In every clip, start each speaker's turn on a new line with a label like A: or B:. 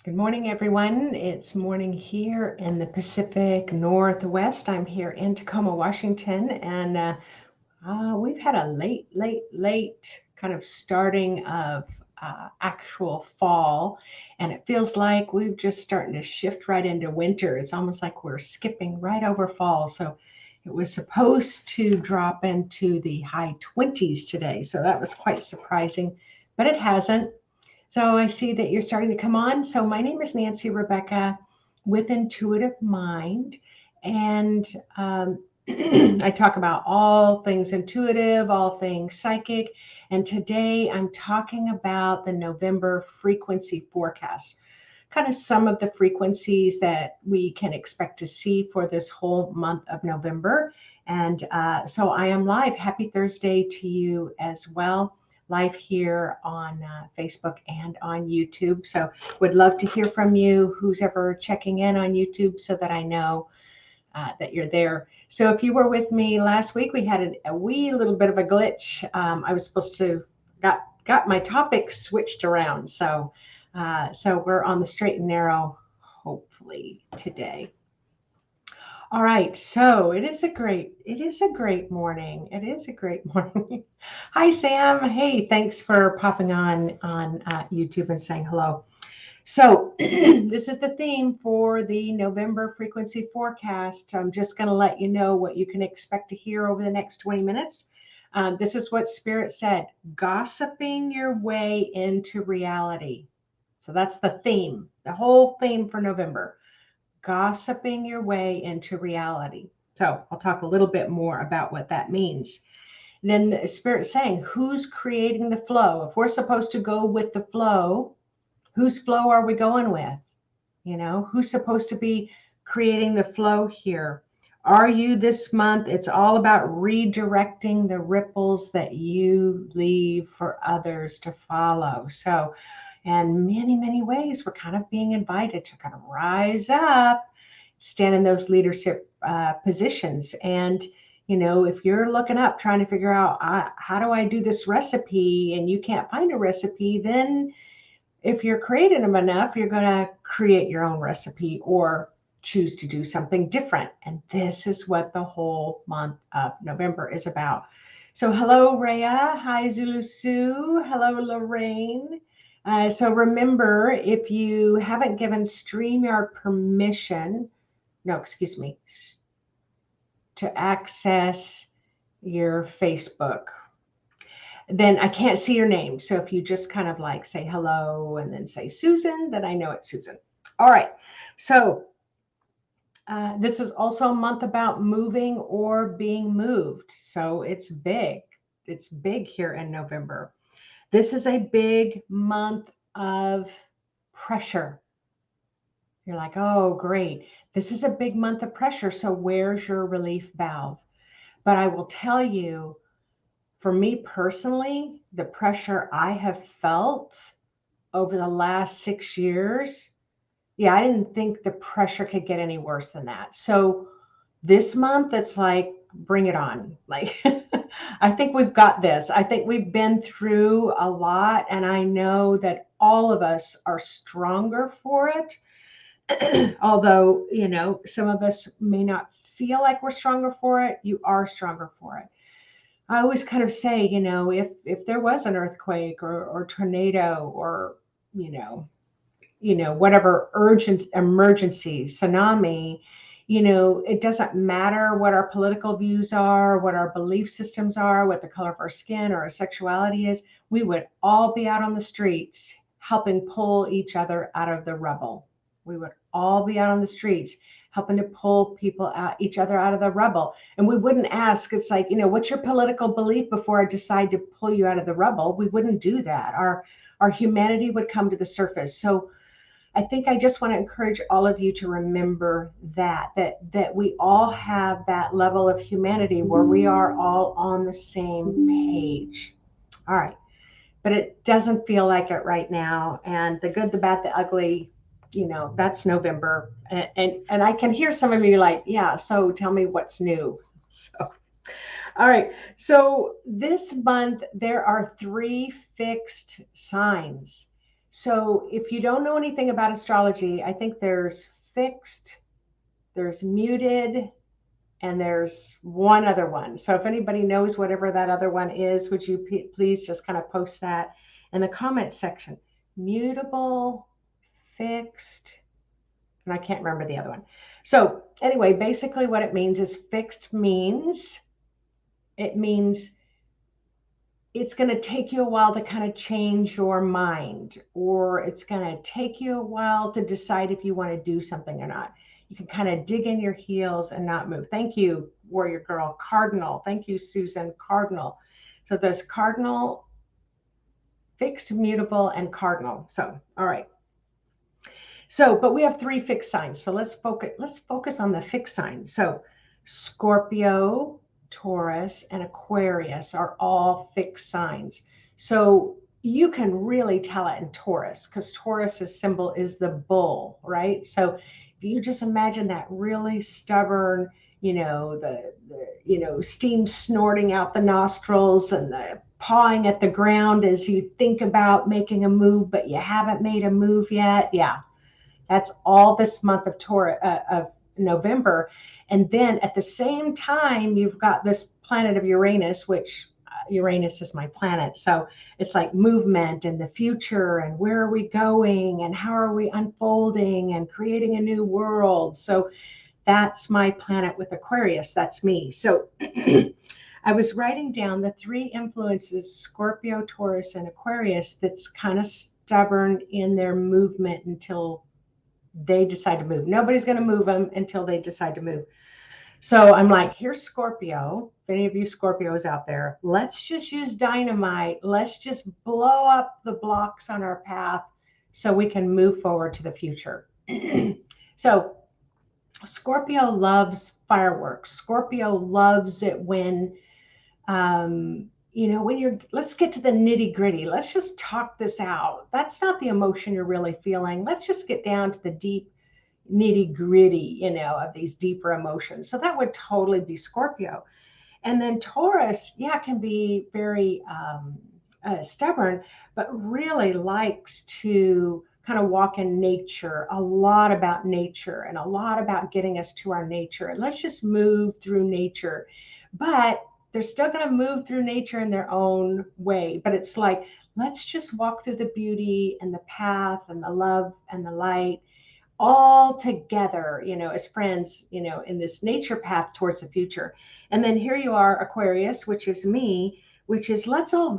A: Good morning, everyone. It's morning here in the Pacific Northwest. I'm here in Tacoma, Washington, and we've had a late kind of starting of actual fall, and it feels like we've just starting to shift right into winter. It's almost like we're skipping right over fall. So it was supposed to drop into the high 20s today, so that was quite surprising, but it hasn't. So I see that you're starting to come on. So my name is Nancy Rebecca with Intuitive Mind, and I talk about all things intuitive, all things psychic, and today I'm talking about the November frequency forecast, kind of some of the frequencies that we can expect to see for this whole month of November. And so I am live. Happy Thursday to you as well, live here on Facebook and on YouTube. So would love to hear from you, who's ever checking in on YouTube, so that I know that you're there. So if you were with me last week, we had a wee little bit of a glitch. I was supposed to got my topics switched around. So we're on the straight and narrow, hopefully today. All right, so it is a great morning. It is a great morning. Hi, Sam. Hey, thanks for popping on YouTube and saying hello. So this is the theme for the November frequency forecast. I'm just going to let you know what you can expect to hear over the next 20 minutes. This is what Spirit said: gossiping your way into reality. So that's the theme, the whole theme for November: gossiping your way into reality. So I'll talk a little bit more about what that means. Then the Spirit saying, who's creating the flow? If we're supposed to go with the flow, whose flow are we going with? Who's supposed to be creating the flow here? Are you this month? It's all about redirecting the ripples that you leave for others to follow. So, in many, many ways, we're kind of being invited to kind of rise up, stand in those leadership positions. And, if you're looking up trying to figure out how do I do this recipe and you can't find a recipe, then if you're creative enough, you're going to create your own recipe or choose to do something different. And this is what the whole month of November is about. So, hello, Rhea. Hi, Zulu Sue. Hello, Lorraine. So, remember, if you haven't given StreamYard permission, no, excuse me, to access your Facebook, then I can't see your name. So if you just kind of like say hello and then say Susan, then I know it's Susan. All right. So this is also a month about moving or being moved. So it's big. It's big here in November. This is a big month of pressure. You're like, oh, great. This is a big month of pressure. So where's your relief valve? But I will tell you, for me personally, the pressure I have felt over the last 6 years, yeah, I didn't think the pressure could get any worse than that. So this month, it's like, bring it on. Like, I think we've got this. I think we've been through a lot, and I know that all of us are stronger for it. Although, some of us may not feel like we're stronger for it, you are stronger for it. I always kind of say, if there was an earthquake or tornado or, whatever urgent emergency, tsunami, it doesn't matter what our political views are, what our belief systems are, what the color of our skin or our sexuality is. We would all be out on the streets helping pull each other out of the rubble. We would all be out on the streets helping to pull each other out of the rubble. And we wouldn't ask, it's like, what's your political belief before I decide to pull you out of the rubble? We wouldn't do that. Our humanity would come to the surface. So I think I just want to encourage all of you to remember that we all have that level of humanity where we are all on the same page. All right. But it doesn't feel like it right now. And the good, the bad, the ugly, that's November. And I can hear some of you like, yeah, so tell me what's new. So, all right. So this month, there are 3 fixed signs. So if you don't know anything about astrology, I think there's fixed, there's muted, and there's one other one. So if anybody knows whatever that other one is, would you please just kind of post that in the comment section? Mutable, fixed, and I can't remember the other one. So anyway, basically what it means is fixed means, it means it's going to take you a while to kind of change your mind, or it's going to take you a while to decide if you want to do something or not. You can kind of dig in your heels and not move. Thank you, Warrior Girl. Cardinal. Thank you, Susan. Cardinal. So there's cardinal, fixed, mutable, and cardinal. So, all right. So, but we have 3 fixed signs. So let's focus on the fixed signs. So Scorpio, Taurus, and Aquarius are all fixed signs. So you can really tell it in Taurus, because Taurus's symbol is the bull, right? So if you just imagine that really stubborn, the steam snorting out the nostrils and the pawing at the ground as you think about making a move, but you haven't made a move yet. Yeah, that's all this month of November. And then at the same time, you've got this planet of Uranus, which Uranus is my planet. So it's like movement and the future and where are we going and how are we unfolding and creating a new world. So that's my planet with Aquarius. That's me. So I was writing down the 3 influences, Scorpio, Taurus, and Aquarius, that's kind of stubborn in their movement until they decide to move. Nobody's going to move them until they decide to move. So I'm like, here's Scorpio. If any of you Scorpios out there, let's just use dynamite. Let's just blow up the blocks on our path so we can move forward to the future. So Scorpio loves fireworks. Scorpio loves it when, let's get to the nitty gritty. Let's just talk this out. That's not the emotion you're really feeling. Let's just get down to the deep nitty gritty, of these deeper emotions. So that would totally be Scorpio. And then Taurus, can be very stubborn, but really likes to kind of walk in nature, a lot about nature and a lot about getting us to our nature. And let's just move through nature. But they're still going to move through nature in their own way. But it's like, let's just walk through the beauty and the path and the love and the light all together, as friends, in this nature path towards the future. And then here you are, Aquarius, which is me, which is let's all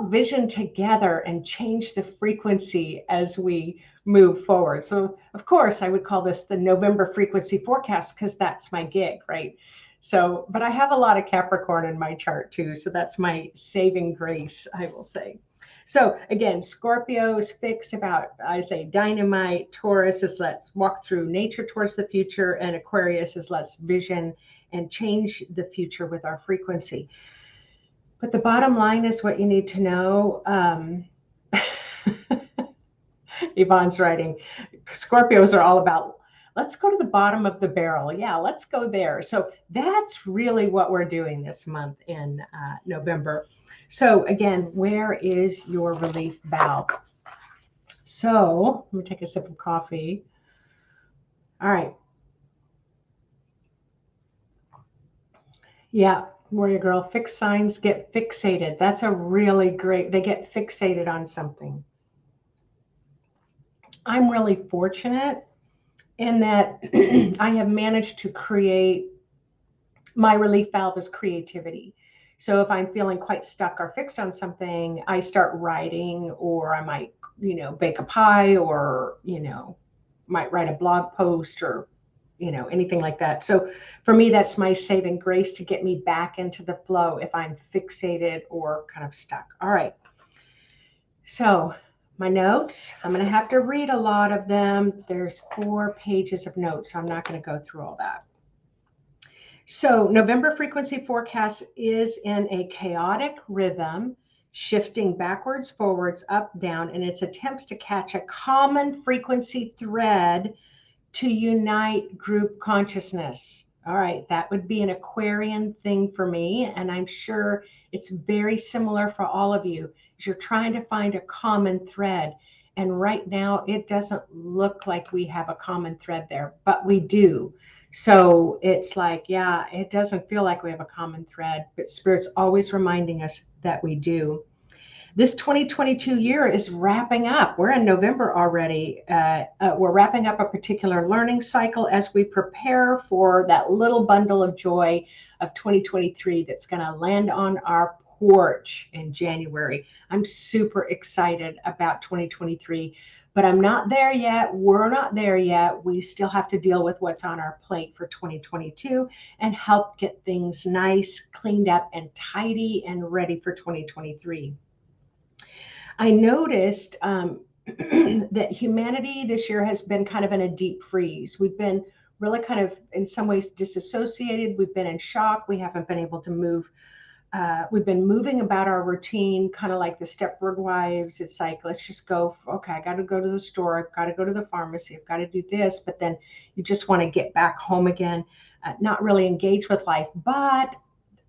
A: vision together and change the frequency as we move forward. So of course I would call this the November frequency forecast, because that's my gig, right? So, but I have a lot of Capricorn in my chart too. So that's my saving grace, I will say. So again, Scorpio is fixed about, I say, dynamite. Taurus is let's walk through nature towards the future. And Aquarius is let's vision and change the future with our frequency. But the bottom line is what you need to know. Yvonne's writing, Scorpios are all about, let's go to the bottom of the barrel. Yeah, let's go there. So that's really what we're doing this month in November. So again, where is your relief valve? So let me take a sip of coffee. All right. Yeah, Warrior Girl, fixed signs get fixated. That's a really great, they get fixated on something. I'm really fortunate in that I have managed to create, my relief valve is creativity. So if I'm feeling quite stuck or fixed on something, I start writing, or I might, bake a pie, or, might write a blog post, or, anything like that. So for me, that's my saving grace to get me back into the flow if I'm fixated or kind of stuck. All right. So my notes, I'm going to have to read a lot of them. There's 4 pages of notes, so I'm not going to go through all that. So November frequency forecast is in a chaotic rhythm, shifting backwards, forwards, up, down, in its attempts to catch a common frequency thread to unite group consciousness. All right, that would be an Aquarian thing for me, and I'm sure it's very similar for all of you. Is you're trying to find a common thread, and right now it doesn't look like we have a common thread there, but we do. So it's like, yeah, it doesn't feel like we have a common thread, but Spirit's always reminding us that we do. This 2022 year is wrapping up. We're in November already. We're wrapping up a particular learning cycle as we prepare for that little bundle of joy of 2023 that's going to land on our porch in January. I'm super excited about 2023, but I'm not there yet. We're not there yet. We still have to deal with what's on our plate for 2022 and help get things nice, cleaned up, and tidy and ready for 2023. I noticed that humanity this year has been kind of in a deep freeze. We've been really kind of, in some ways, disassociated. We've been in shock. We haven't been able to move. We've been moving about our routine, kind of like the Stepford wives. It's like, let's just go. Okay, I got to go to the store. I've got to go to the pharmacy. I've got to do this. But then you just want to get back home again, not really engage with life. But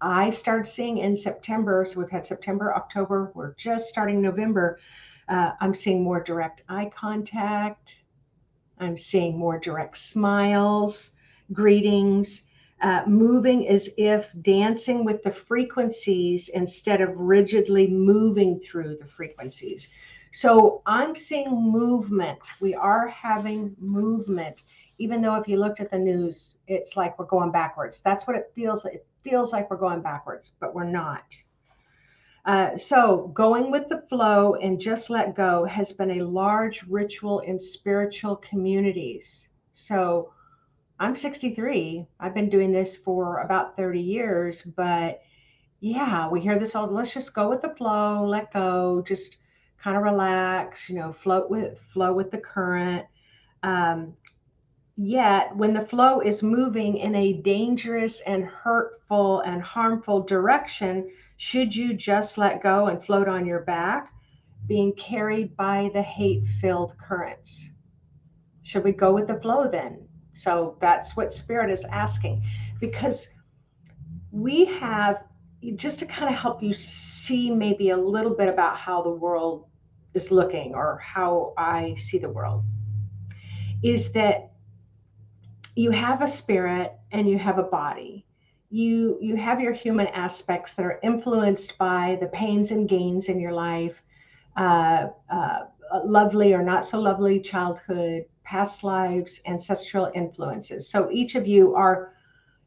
A: I started seeing in September, so we've had September, October, we're just starting November. I'm seeing more direct eye contact. I'm seeing more direct smiles, greetings, moving as if dancing with the frequencies instead of rigidly moving through the frequencies. So I'm seeing movement. We are having movement, even though if you looked at the news, it's like we're going backwards. That's what it feels like. It feels like we're going backwards, but we're not. So going with the flow and just let go has been a large ritual in spiritual communities. So I'm 63. I've been doing this for about 30 years, but yeah, we hear this all. Let's just go with the flow, let go, just kind of relax, flow with the current. Um, Yet, when the flow is moving in a dangerous and hurtful and harmful direction, should you just let go and float on your back, being carried by the hate filled currents? Should we go with the flow then? So that's what Spirit is asking. Because we have, just to kind of help you see maybe a little bit about how the world is looking or how I see the world, is that you have a spirit and you have a body. You have your human aspects that are influenced by the pains and gains in your life, lovely or not so lovely childhood, past lives, ancestral influences. So each of you are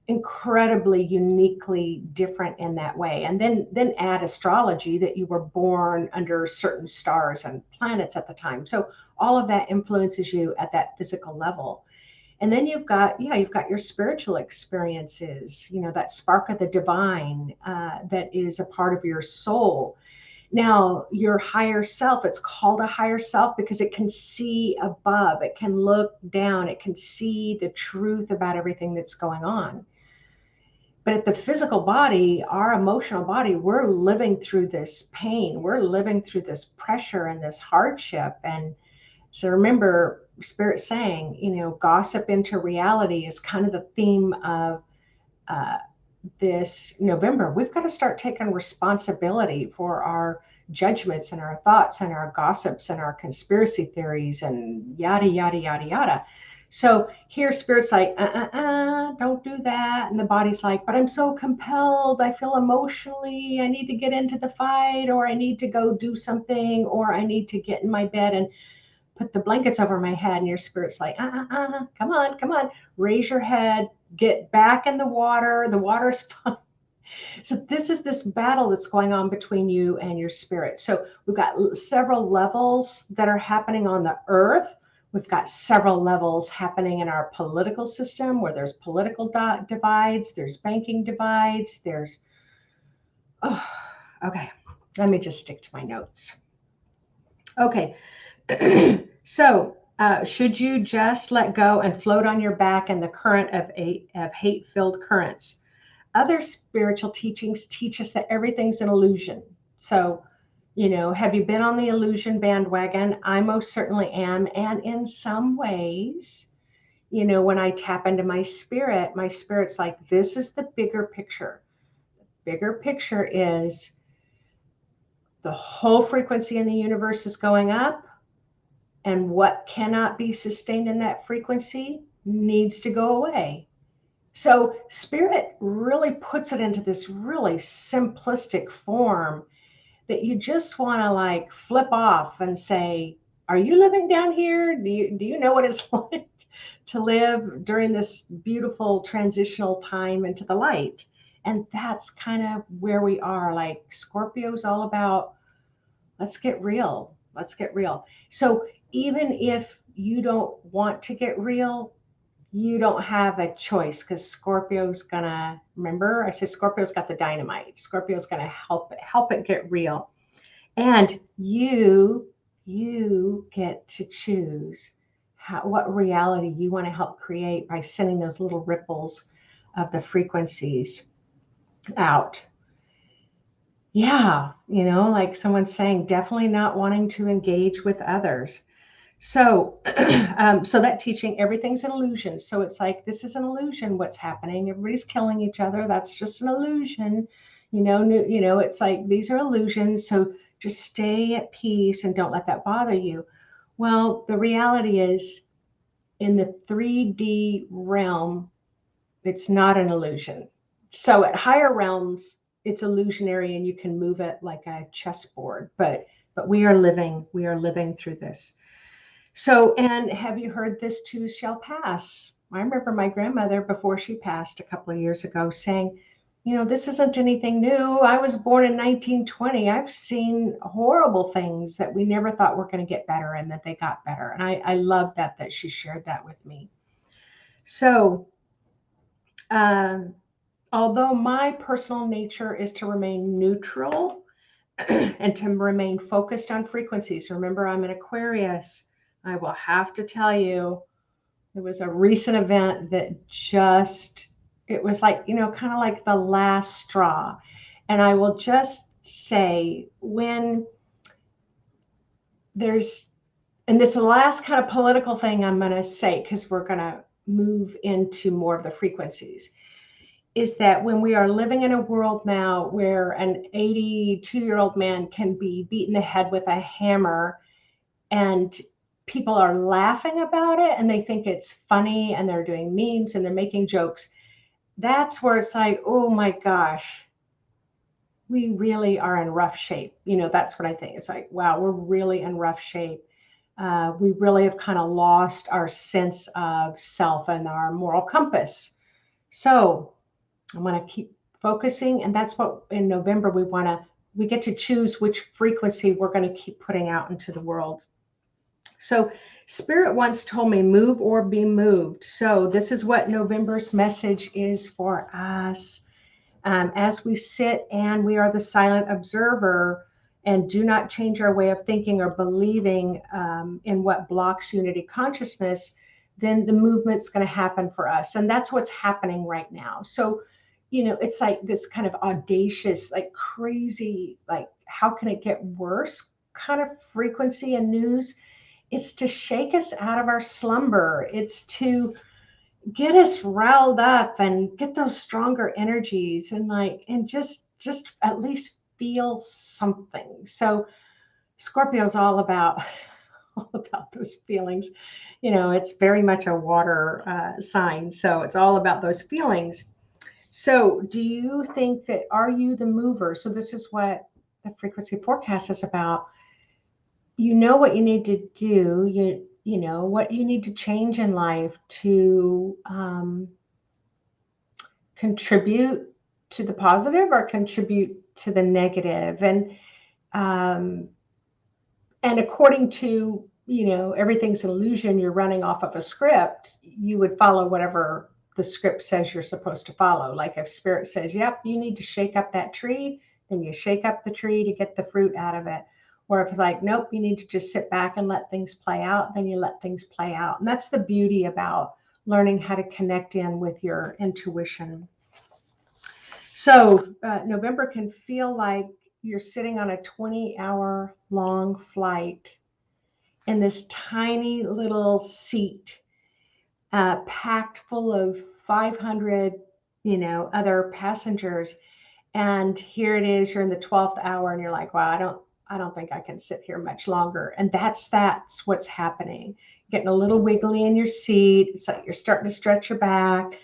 A: incredibly uniquely different in that way. And then add astrology, that you were born under certain stars and planets at the time. So all of that influences you at that physical level. And then you've got your spiritual experiences, that spark of the divine, that is a part of your soul. Now, your higher self, it's called a higher self because it can see above, it can look down, it can see the truth about everything that's going on. But at the physical body, our emotional body, we're living through this pain, we're living through this pressure and this hardship. And so remember, Spirit saying, gossip into reality is kind of the theme of uh, this November. We've got to start taking responsibility for our judgments and our thoughts and our gossips and our conspiracy theories and yada, yada, yada, yada. So here, Spirit's like, don't do that. And the body's like, but I'm so compelled. I feel emotionally, I need to get into the fight, or I need to go do something, or I need to get in my bed and put the blankets over my head. And your spirit's like, come on, raise your head, get back in the water. The water's fine. So this is this battle that's going on between you and your spirit. So we've got several levels that are happening on the earth. We've got several levels happening in our political system, where there's political divides, there's banking divides, okay, let me just stick to my notes. Okay, so should you just let go and float on your back in the current of hate-filled currents? Other spiritual teachings teach us that everything's an illusion. So, have you been on the illusion bandwagon? I most certainly am. And in some ways, When I tap into my spirit's like, this is the bigger picture. Bigger picture is the whole frequency in the universe is going up, and what cannot be sustained in that frequency needs to go away. So spirit really puts it into this really simplistic form that you just want to like flip off and say, are you living down here? Do you know what it's like to live during this beautiful transitional time into the light? And that's kind of where we are. Like Scorpio's all about, let's get real. Let's get real. So even if you don't want to get real, you don't have a choice, because Scorpio's gonna, remember I said Scorpio's got the dynamite. Scorpio's gonna help it get real. And you get to choose what reality you want to help create by sending those little ripples of the frequencies out. Yeah, like someone's saying, definitely not wanting to engage with others. So, so that teaching, everything's an illusion. So it's like, this is an illusion. What's happening? Everybody's killing each other. That's just an illusion. It's like, these are illusions. So just stay at peace and don't let that bother you. Well, the reality is, in the 3D realm, it's not an illusion. So at higher realms, it's illusionary and you can move it like a chessboard. But we are living through this. So, and have you heard, this too shall pass? I remember my grandmother, before she passed a couple of years ago, saying, this isn't anything new. I was born in 1920. I've seen horrible things that we never thought were going to get better, and that they got better. And I love that she shared that with me. So, although my personal nature is to remain neutral and to remain focused on frequencies, remember I'm an Aquarius, I will have to tell you, there was a recent event that it was like, kind of like the last straw. And I will just say, when there's, and this is the last kind of political thing I'm going to say, because we're going to move into more of the frequencies, is that when we are living in a world now where an 82-year-old man can be beaten in the head with a hammer, and people are laughing about it and they think it's funny, and they're doing memes and they're making jokes, that's where it's like, oh my gosh, we really are in rough shape. That's what I think. It's like, wow, we're really in rough shape. We really have kind of lost our sense of self and our moral compass. So I'm going to keep focusing. And that's what in November we get to choose which frequency we're going to keep putting out into the world. So Spirit once told me, move or be moved. So this is what November's message is for us. As we sit and we are the silent observer and do not change our way of thinking or believing in what blocks unity consciousness, then the movement's going to happen for us. And that's what's happening right now. So, it's like this kind of audacious, like crazy, like how can it get worse kind of frequency and news. It's to shake us out of our slumber. It's to get us riled up and get those stronger energies, and just at least feel something. So Scorpio's all about those feelings. It's very much a water sign, so it's all about those feelings. So do you think that, are you the mover? So this is what the frequency forecast is about. What you need to do, what you need to change in life to contribute to the positive or contribute to the negative. And according to, everything's an illusion, you're running off of a script, you would follow whatever the script says you're supposed to follow. Like if Spirit says, yep, you need to shake up that tree, then you shake up the tree to get the fruit out of it. Or if it's like, nope, you need to just sit back and let things play out, then you let things play out. And that's the beauty about learning how to connect in with your intuition. So November can feel like you're sitting on a 20-hour long flight in this tiny little seat. packed full of 500, other passengers. And here it is, you're in the 12th hour and you're like, wow, I don't think I can sit here much longer. And that's what's happening. Getting a little wiggly in your seat. It's like you're starting to stretch your back.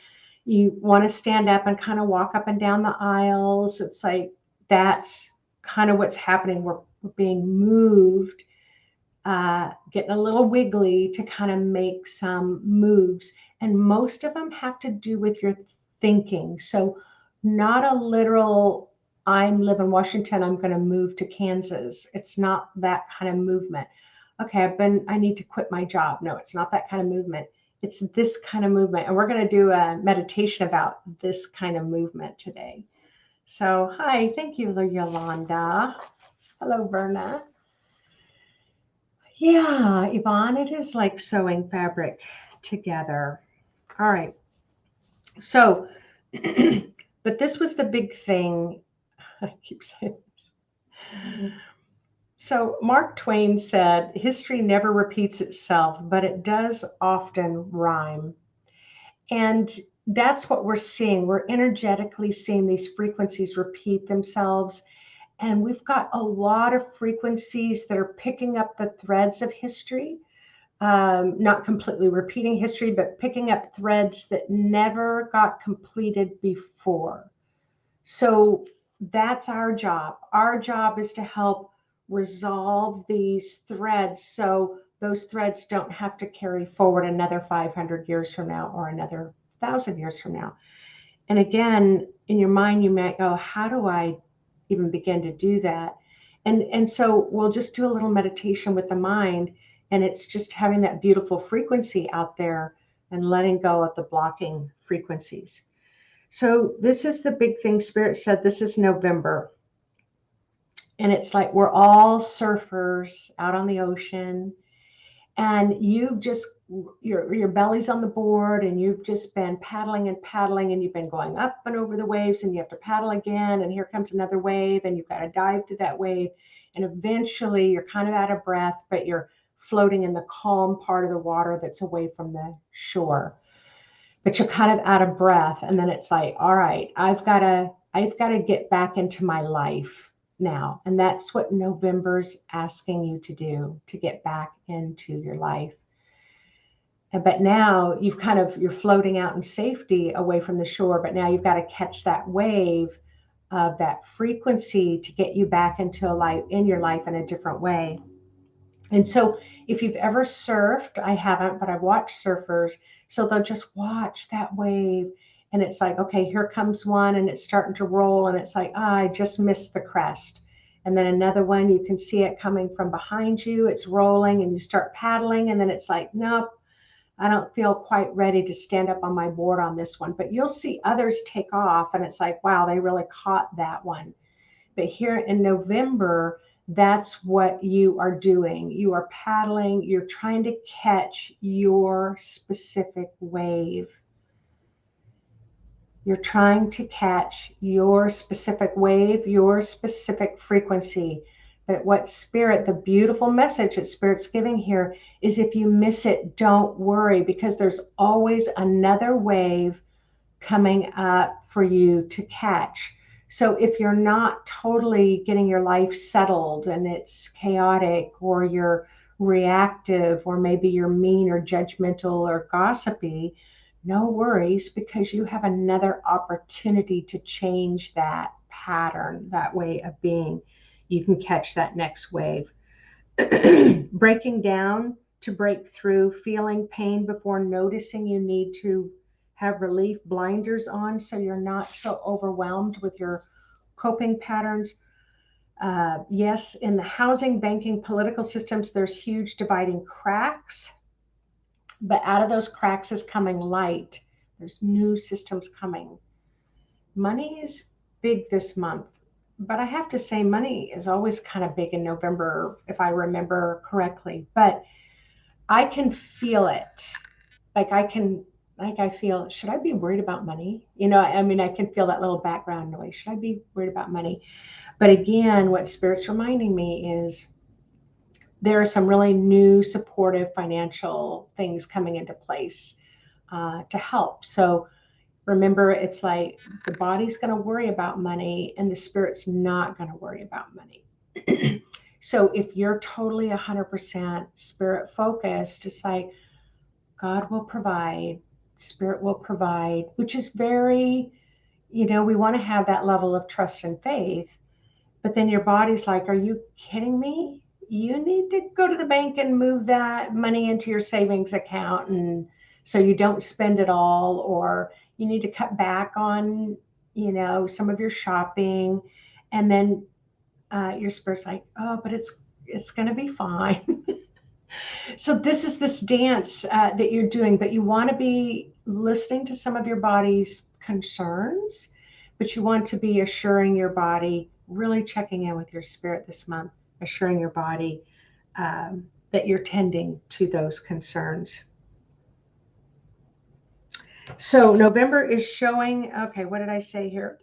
A: You want to stand up and kind of walk up and down the aisles. It's like that's kind of what's happening. We're being moved, getting a little wiggly to kind of make some moves. And most of them have to do with your thinking. So not a literal, I'm live in Washington, I'm going to move to Kansas. It's not that kind of movement. Okay, I need to quit my job. No, it's not that kind of movement. It's this kind of movement. And we're going to do a meditation about this kind of movement today. So, hi, thank you, Yolanda. Hello, Verna. Yeah, Yvonne, it is like sewing fabric together. All right. So, but this was the big thing. I keep saying this. So, Mark Twain said, history never repeats itself, but it does often rhyme. And that's what we're seeing. We're energetically seeing these frequencies repeat themselves. And we've got a lot of frequencies that are picking up the threads of history, not completely repeating history, but picking up threads that never got completed before. So that's our job. Our job is to help resolve these threads so those threads don't have to carry forward another 500 years from now or another 1,000 years from now. And again, in your mind, you might go, how do I even begin to do that? And so we'll just do a little meditation with the mind, and it's just having that beautiful frequency out there and letting go of the blocking frequencies. So this is the big thing. Spirit said this is November. And it's like we're all surfers out on the ocean, and you've just your belly's on the board, and you've just been paddling and paddling, and you've been going up and over the waves, and you have to paddle again, and here comes another wave, and you've got to dive through that wave, and eventually you're kind of out of breath, but you're floating in the calm part of the water that's away from the shore, but you're kind of out of breath. And then it's like, all right, I've got to get back into my life now. And that's what November's asking you to do, to get back into your life. But now you're floating out in safety away from the shore, but now you've got to catch that wave of that frequency to get you back into your life in a different way. And so if you've ever surfed, I haven't, but I've watched surfers. So they'll just watch that wave, and it's like, okay, here comes one, and it's starting to roll, and it's like, I just missed the crest. And then another one, you can see it coming from behind you. It's rolling, and you start paddling, and then it's like, nope, I don't feel quite ready to stand up on my board on this one. But you'll see others take off, and it's like, wow, they really caught that one. But here in November, that's what you are doing. You are paddling, you're trying to catch your specific wave. You're trying to catch your specific wave, your specific frequency. But what Spirit, the beautiful message that Spirit's giving here is, if you miss it, don't worry, because there's always another wave coming up for you to catch. So if you're not totally getting your life settled and it's chaotic, or you're reactive, or maybe you're mean or judgmental or gossipy, no worries, because you have another opportunity to change that pattern, that way of being. You can catch that next wave. Breaking down to break through, feeling pain before noticing you need to have relief, blinders on so you're not so overwhelmed with your coping patterns. Yes, in the housing, banking, political systems, there's huge dividing cracks, but out of those cracks is coming light. There's new systems coming. Money is big this month, but I have to say money is always kind of big in November, if I remember correctly, but I can feel it. I feel, should I be worried about money? I can feel that little background noise. Should I be worried about money? But again, what Spirit's reminding me is there are some really new supportive financial things coming into place. to help. So remember, it's like the body's going to worry about money and the spirit's not going to worry about money. So if you're totally 100% spirit focused, it's like God will provide, spirit will provide, which is very, we want to have that level of trust and faith. But then your body's like, are you kidding me? You need to go to the bank and move that money into your savings account, and so you don't spend it all, or you need to cut back on, some of your shopping. And then your spirit's like, oh, but it's going to be fine. So this is this dance that you're doing, but you want to be listening to some of your body's concerns, but you want to be assuring your body, really checking in with your spirit this month, assuring your body that you're tending to those concerns. So November is showing, okay, what did I say here?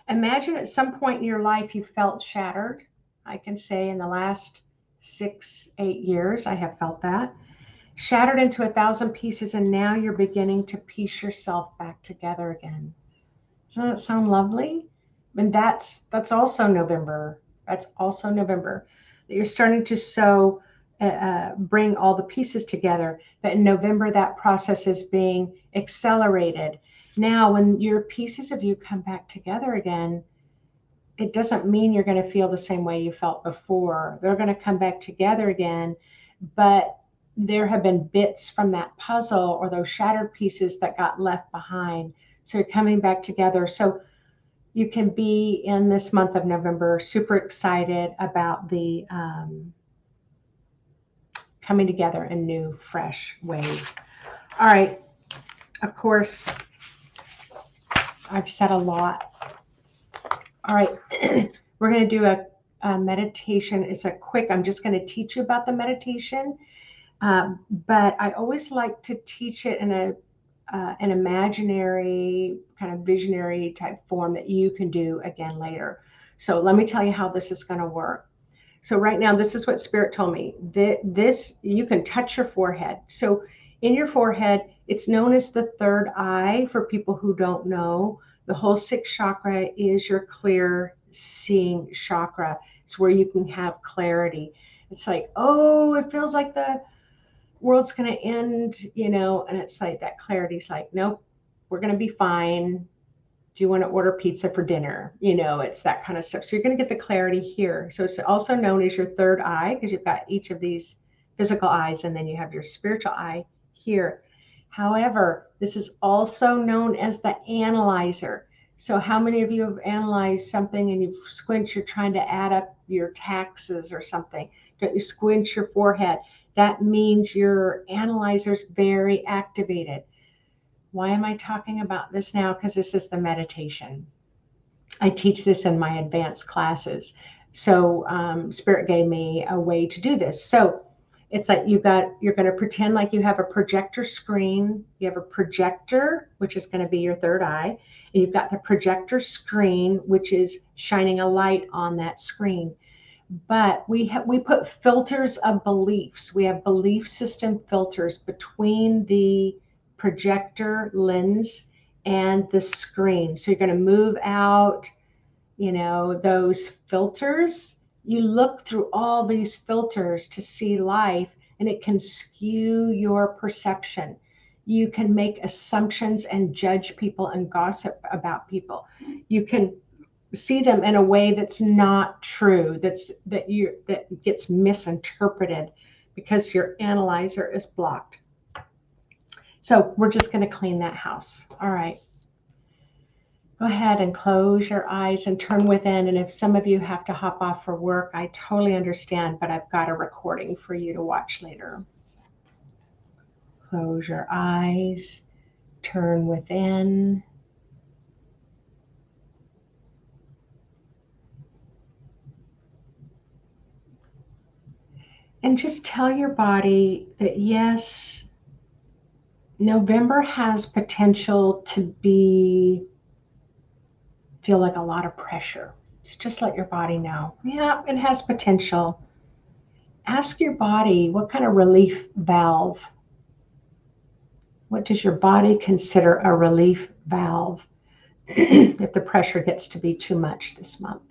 A: Imagine at some point in your life you felt shattered. I can say in the last 6-8 years, I have felt that. Shattered into 1,000 pieces, and now you're beginning to piece yourself back together again. Doesn't that sound lovely? And that's also November. That's also November. That you're starting to bring all the pieces together. But in November, that process is being accelerated. Now, when your pieces of you come back together again, it doesn't mean you're going to feel the same way you felt before. They're going to come back together again, but there have been bits from that puzzle or those shattered pieces that got left behind. So you're coming back together. So you can be in this month of November super excited about the coming together in new, fresh ways. All right. Of course, I've said a lot. All right. We're going to do a meditation. It's a quick, I'm just going to teach you about the meditation. But I always like to teach it in an imaginary kind of visionary type form that you can do again later. So let me tell you how this is going to work. So right now, this is what Spirit told me. This, you can touch your forehead. So in your forehead, it's known as the third eye for people who don't know. The whole sixth chakra is your clear seeing chakra. It's where you can have clarity. It's like, oh, it feels like the world's going to end, and it's like that clarity's like, nope, we're going to be fine. Do you want to order pizza for dinner? It's that kind of stuff. So you're going to get the clarity here. So it's also known as your third eye because you've got each of these physical eyes, and then you have your spiritual eye here. However, this is also known as the analyzer. So how many of you have analyzed something and you've squinched, you're trying to add up your taxes or something? Don't you squinch your forehead? That means your analyzer is very activated. Why am I talking about this now? Because this is the meditation. I teach this in my advanced classes. So Spirit gave me a way to do this. So it's like you're going to pretend like you have a projector screen. You have a projector, which is going to be your third eye. And you've got the projector screen, which is shining a light on that screen. But we put filters of beliefs. We have belief system filters between the projector lens and the screen. So you're going to move out, those filters. You look through all these filters to see life, and it can skew your perception. You can make assumptions and judge people and gossip about people. You can see them in a way that's not true, that gets misinterpreted because your analyzer is blocked. So we're just going to clean that house. All right. Go ahead and close your eyes and turn within. And if some of you have to hop off for work, I totally understand, but I've got a recording for you to watch later. Close your eyes, turn within. And just tell your body that yes, November has potential to feel like a lot of pressure. Just let your body know. Yeah, it has potential. Ask your body what kind of relief valve What does your body consider a relief valve if the pressure gets to be too much this month?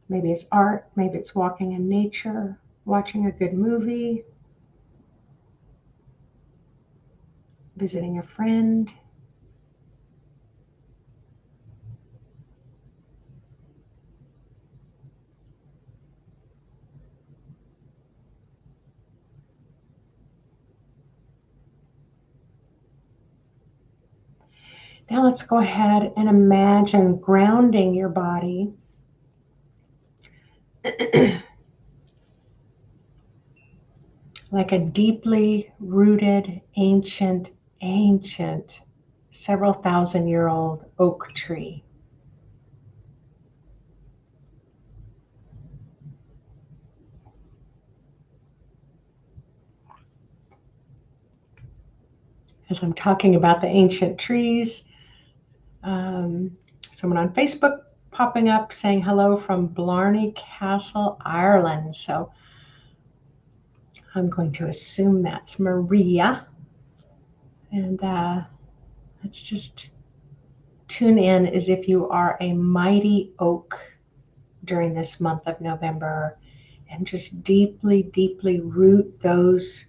A: Maybe it's art, maybe it's walking in nature, watching a good movie, visiting a friend. Now let's go ahead and imagine grounding your body like a deeply rooted, ancient, several thousand-year-old oak tree. As I'm talking about the ancient trees, someone on Facebook popping up saying hello from Blarney Castle, Ireland. So I'm going to assume that's Maria. And let's just tune in as if you are a mighty oak during this month of November, and just deeply, deeply root those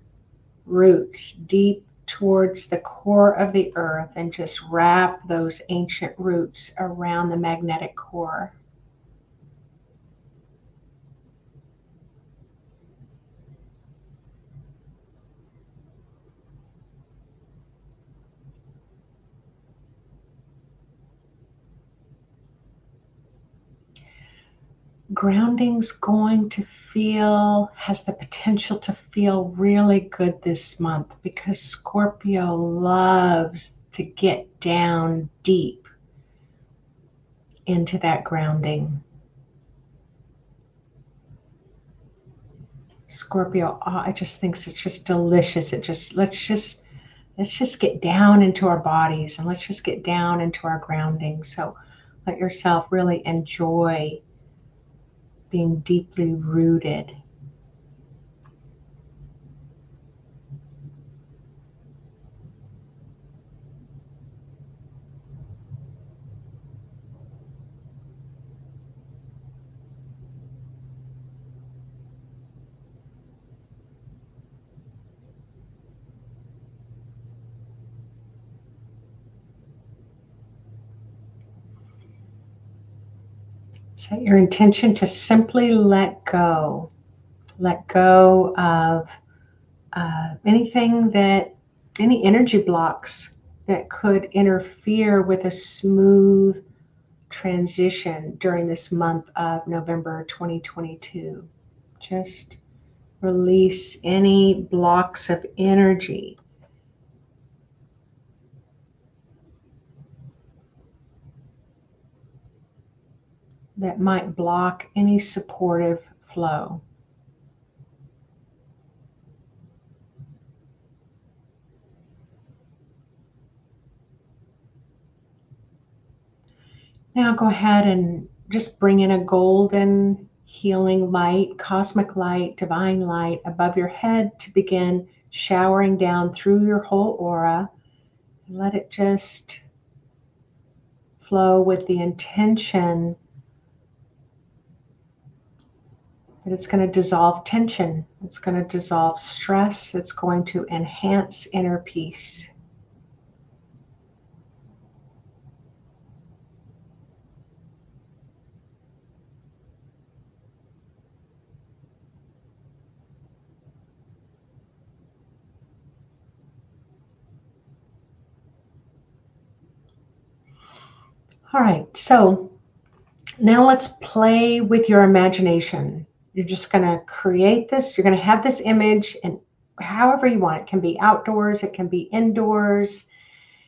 A: roots deep towards the core of the earth and just wrap those ancient roots around the magnetic core. Grounding's going to has the potential to feel really good this month because Scorpio loves to get down deep into that grounding. Scorpio, I just thinks it's just delicious. Let's just get down into our bodies and let's just get down into our grounding. So let yourself really enjoy being deeply rooted. Set your intention to simply let go. Let go of any energy blocks that could interfere with a smooth transition during this month of November 2022. Just release any blocks of energy that might block any supportive flow. Now go ahead and just bring in a golden healing light, cosmic light, divine light above your head to begin showering down through your whole aura. And let it just flow with the intention that it's going to dissolve tension, it's going to dissolve stress, it's going to enhance inner peace. All right, so now let's play with your imagination. You're just going to create this. You're going to have this image, and however you want. It can be outdoors, it can be indoors,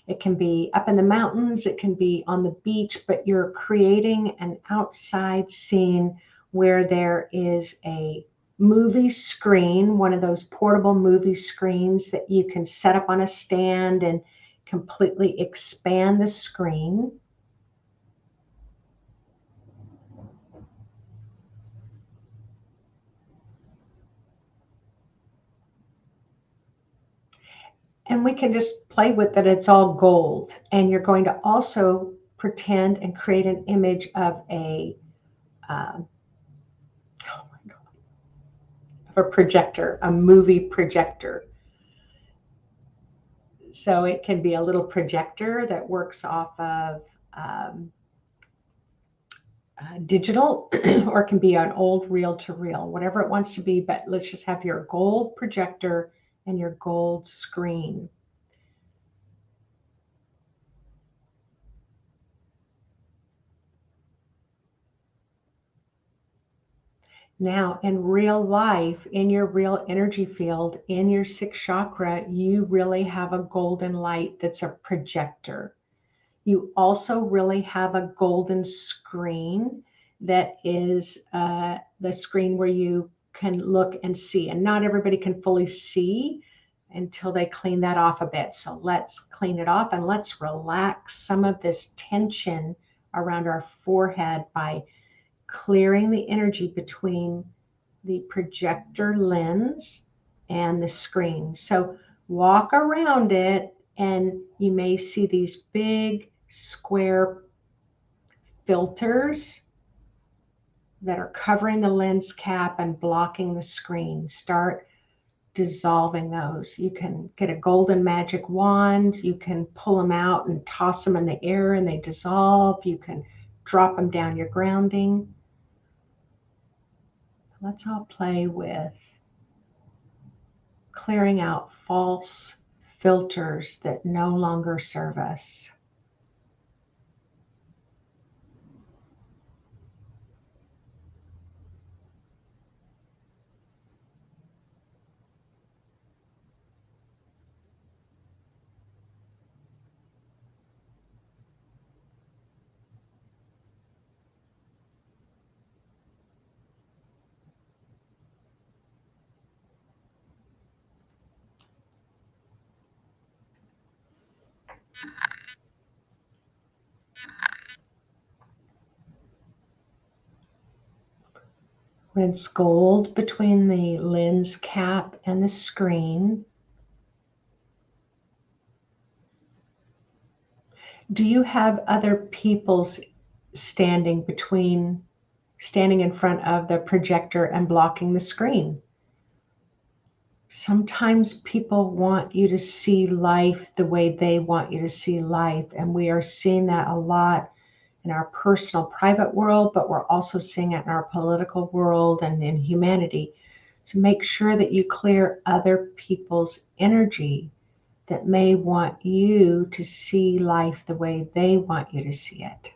A: it can be up in the mountains, it can be on the beach, but you're creating an outside scene where there is a movie screen, one of those portable movie screens that you can set up on a stand and completely expand the screen. And we can just play with that it's all gold. And you're going to also pretend and create an image of um, a projector, a movie projector. So it can be a little projector that works off of um, digital, or it can be an old reel to reel, whatever it wants to be. But let's just have your gold projector and your gold screen. Now, in real life, in your real energy field, in your sixth chakra, you really have a golden light that's a projector. You also really have a golden screen that is the screen where you can look and see. And not everybody can fully see until they clean that off a bit. So let's clean it off and let's relax some of this tension around our forehead by clearing the energy between the projector lens and the screen. So walk around it and you may see these big square filters that are covering the lens cap and blocking the screen. Start dissolving those. You can get a golden magic wand. You can pull them out and toss them in the air and they dissolve. You can drop them down your grounding. Let's all play with clearing out false filters that no longer serve us. Rinse gold between the lens cap and the screen. Do you have other people's standing in front of the projector and blocking the screen? Sometimes people want you to see life the way they want you to see life, and we are seeing that a lot in our personal private world, but we're also seeing it in our political world and in humanity. So make sure that you clear other people's energy that may want you to see life the way they want you to see it.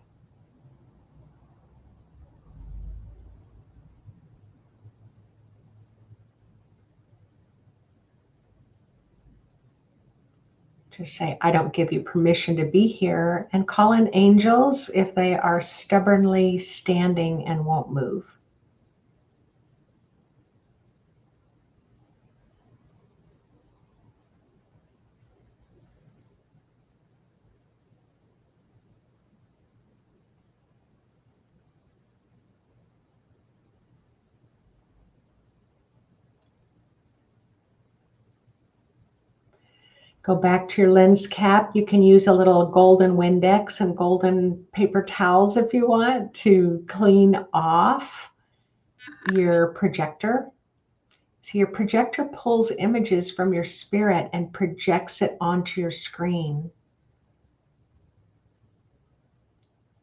A: Just say, I don't give you permission to be here, and call in angels if they are stubbornly standing and won't move. Go back to your lens cap. You can use a little golden Windex and golden paper towels if you want to clean off your projector. So your projector pulls images from your spirit and projects it onto your screen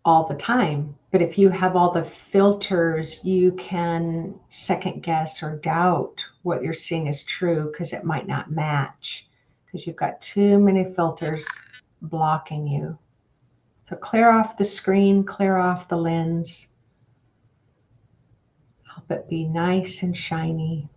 A: all the time. But if you have all the filters, you can second guess or doubt what you're seeing is true because it might not match, because you've got too many filters blocking you. So clear off the screen, clear off the lens. Help it be nice and shiny.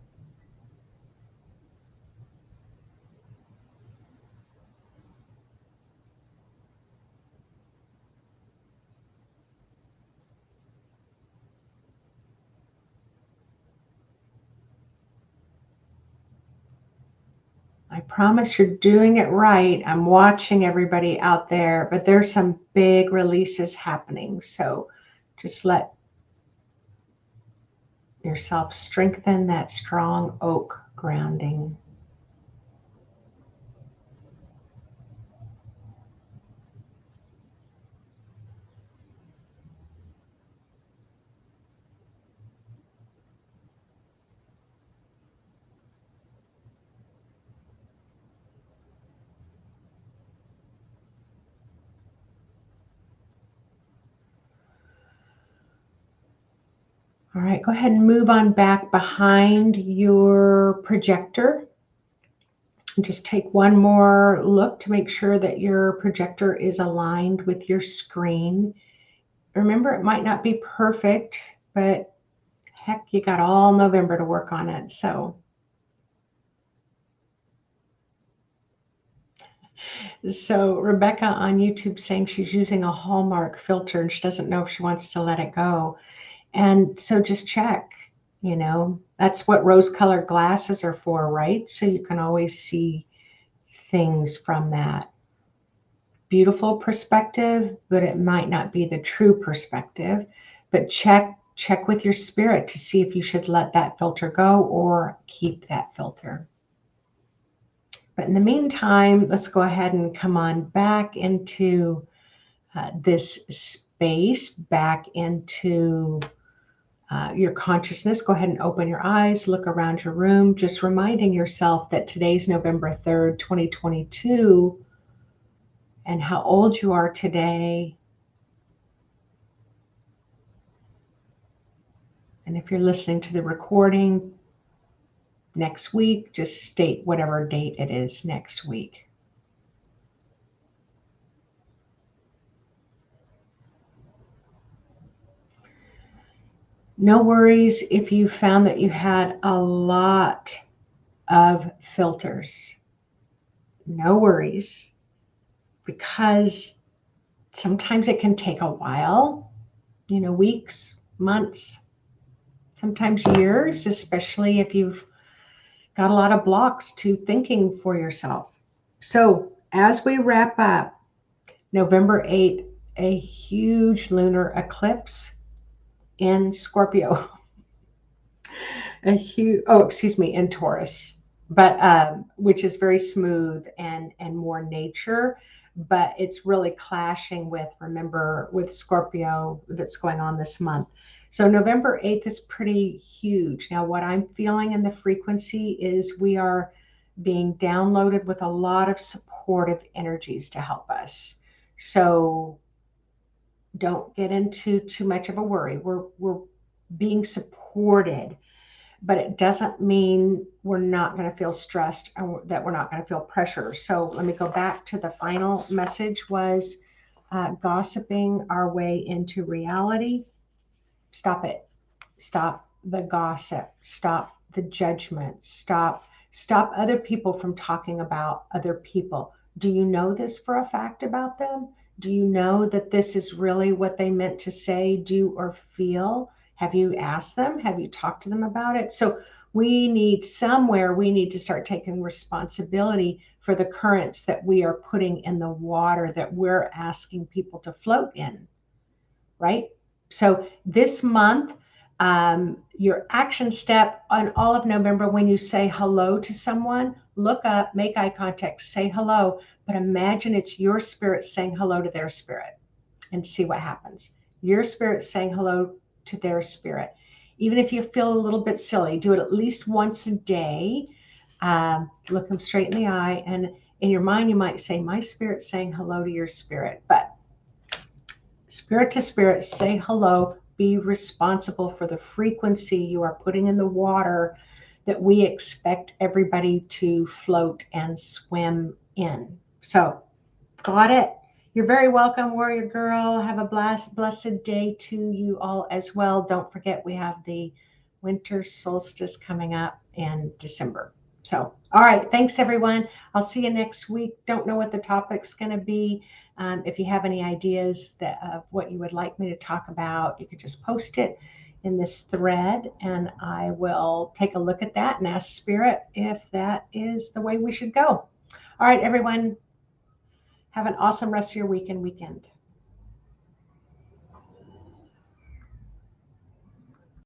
A: I promise you're doing it right. I'm watching everybody out there, but there's some big releases happening. So just let yourself strengthen that strong oak grounding. All right, go ahead and move on back behind your projector. And just take one more look to make sure that your projector is aligned with your screen. Remember, it might not be perfect, but heck, you got all November to work on it. So Rebecca on YouTube saying she's using a Hallmark filter and she doesn't know if she wants to let it go. And so just check, that's what rose-colored glasses are for, right? So you can always see things from that beautiful perspective, but it might not be the true perspective. But check with your spirit to see if you should let that filter go or keep that filter. But in the meantime, let's go ahead and come on back into this space, back into your consciousness. Go ahead and open your eyes, look around your room, just reminding yourself that today's November 3rd, 2022, and how old you are today. And if you're listening to the recording next week, just state whatever date it is next week. No worries if you found that you had a lot of filters. No worries, because sometimes it can take a while, weeks, months, sometimes years, especially if you've got a lot of blocks to thinking for yourself. So as we wrap up, November 8th, a huge lunar eclipse in Scorpio. In Taurus, but which is very smooth and more nature, but it's really clashing with Scorpio that's going on this month. So November 8th is pretty huge. Now, what I'm feeling in the frequency is we are being downloaded with a lot of supportive energies to help us. So don't get into too much of a worry. We're being supported, but it doesn't mean we're not going to feel stressed and that we're not going to feel pressure. So let me go back to the final message was gossiping our way into reality. Stop it. Stop the gossip. Stop the judgment. Stop other people from talking about other people. Do you know this for a fact about them? Do you know that this is really what they meant to say, do, or feel? Have you asked them? Have you talked to them about it? So we need to start taking responsibility for the currents that we are putting in the water that we're asking people to float in, right? So this month, your action step on all of November, when you say hello to someone, look up, make eye contact, say hello, but imagine it's your spirit saying hello to their spirit and see what happens. Your spirit saying hello to their spirit. Even if you feel a little bit silly, do it at least once a day. Look them straight in the eye, and in your mind, you might say, my spirit's saying hello to your spirit. But spirit to spirit, say hello. Be responsible for the frequency you are putting in the water that we expect everybody to float and swim in. So, got it? You're very welcome, Warrior Girl. Have a blessed day to you all as well. Don't forget, we have the winter solstice coming up in December. So, all right. Thanks, everyone. I'll see you next week. Don't know what the topic's going to be. If you have any ideas of what you would like me to talk about, you could just post it in this thread, and I will take a look at that and ask Spirit if that is the way we should go. All right, everyone. Have an awesome rest of your week and weekend.